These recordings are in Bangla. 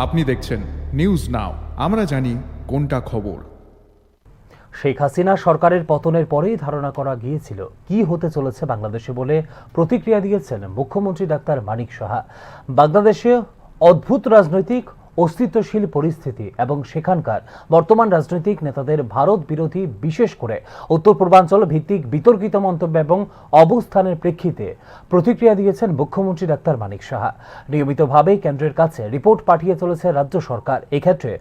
আপনি দেখছেন নিউজ নাও, আমরা জানি কোনটা খবর। শেখ হাসিনা সরকারের পতনের পরেই ধারণা করা গিয়েছিল কি হতে চলেছে বাংলাদেশে বলে প্রতিক্রিয়া দিয়েছেন মুখ্যমন্ত্রী ডাক্তার মানিক সাহা। বাংলাদেশে অদ্ভুত রাজনৈতিক অস্তিত্বশীল পরিস্থিতি এবং সেখানকার বর্তমান রাজনৈতিক নেতাদের ভারত বিরোধী, বিশেষ করে উত্তর পূর্বাঞ্চল ভিত্তিক বিতর্কিত মন্তব্য এবং অবস্থানের প্রেক্ষিতে প্রতিক্রিয়া দিয়েছেন মুখ্যমন্ত্রী ডাক্তার মানিক সাহা। নিয়মিতভাবে কেন্দ্রের কাছে রিপোর্ট পাঠিয়ে চলেছে রাজ্য সরকার। এক্ষেত্রে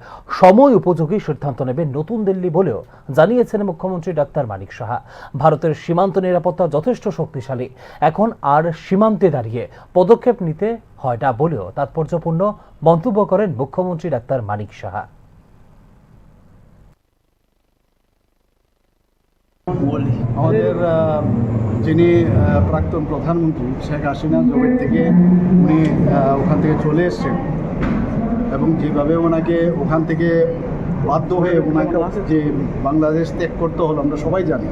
সময় উপযোগী সিদ্ধান্ত নেবে নতুন দিল্লি বলেও জানিয়েছেন মুখ্যমন্ত্রী ডাক্তার মানিক সাহা। ভারতের সীমান্ত নিরাপত্তা যথেষ্ট শক্তিশালী, এখন আর সীমান্তে দাঁড়িয়ে পদক্ষেপ নিতে হয় না বলেও তাৎপর্যপূর্ণ মন্তব্য করেন মুখ্যমন্ত্রী ডাক্তার মানিক সাহা। আমাদের যিনি প্রাক্তন প্রধানমন্ত্রী শেখ হাসিনা জবের থেকে উনি ওখান থেকে চলে এসছেন এবং যেভাবে ওনাকে ওখান থেকে বাধ্য হয়ে ওনাকে যে বাংলাদেশ ত্যাগ করতে হলো আমরা সবাই জানি।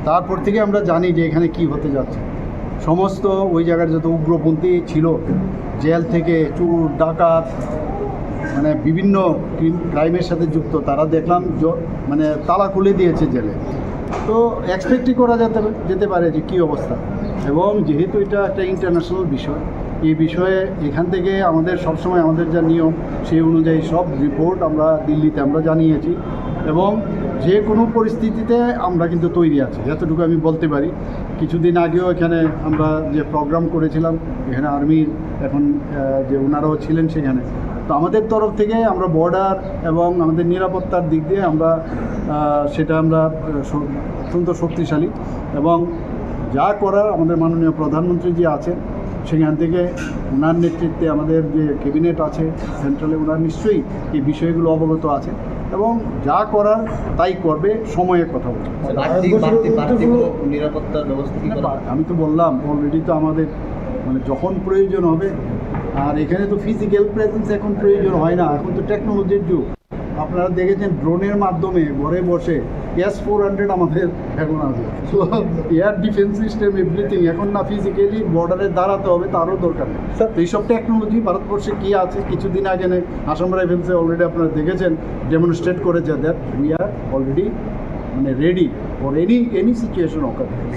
তারপর থেকে আমরা জানি যে এখানে কি হতে যাচ্ছে। সমস্ত ওই জায়গার যত উগ্রপন্থী ছিল, জেল থেকে চোর ডাকাত, মানে বিভিন্ন ক্রাইমের সাথে যুক্ত, তারা দেখলাম মানে তালা খুলে দিয়েছে জেলে। তো এক্সপেক্টই করা যেতে পারে যে কী অবস্থা। এবং যেহেতু এটা একটা ইন্টারন্যাশনাল বিষয়, এই বিষয়ে এখান থেকে আমাদের সবসময় আমাদের যা নিয়ম সেই অনুযায়ী সব রিপোর্ট আমরা দিল্লিতে আমরা জানিয়েছি এবং যে কোনো পরিস্থিতিতে আমরা কিন্তু তৈরি আছি, এতটুকু আমি বলতে পারি। কিছুদিন আগেও এখানে আমরা যে প্রোগ্রাম করেছিলাম, এখানে আর্মির এখন যে ওনারাও ছিলেন সেখানে, তো আমাদের তরফ থেকে আমরা বর্ডার এবং আমাদের নিরাপত্তার দিক দিয়ে আমরা সেটা আমরা অত্যন্ত শক্তিশালী এবং যা করার আমাদের মাননীয় প্রধানমন্ত্রী যে আছেন সেখান থেকে ওনার নেতৃত্বে আমাদের যে ক্যাবিনেট আছে সেন্ট্রালে, ওনার নিশ্চয়ই এই বিষয়গুলো অবগত আছে এবং যা করার তাই করবে, সময়ের কথা বলছে। নিরাপত্তার ব্যবস্থা আমি তো বললাম অলরেডি, তো আমাদের মানে যখন প্রয়োজন হবে, আর এখানে তো ফিজিক্যাল প্রেজেন্স এখন প্রয়োজন হয় না, এখন তো টেকনোলজির যুগ। আপনারা দেখেছেন ড্রোনের মাধ্যমে ঘরে বসে S-400 আমাদের এখন আছে, তো এয়ার ডিফেন্স সিস্টেম এভরিথিং। এখন না ফিজিক্যালি বর্ডারে দাঁড়াতে হবে, তারও দরকার নেই। তো এইসব টেকনোলজি ভারতবর্ষে কী আছে, কিছুদিন আগে আসাম রাইফেলসে অলরেডি আপনারা দেখেছেন ডেমনস্ট্রেট করেছে দ্যাট উই আর অলরেডি মানে ready for any situation ochre.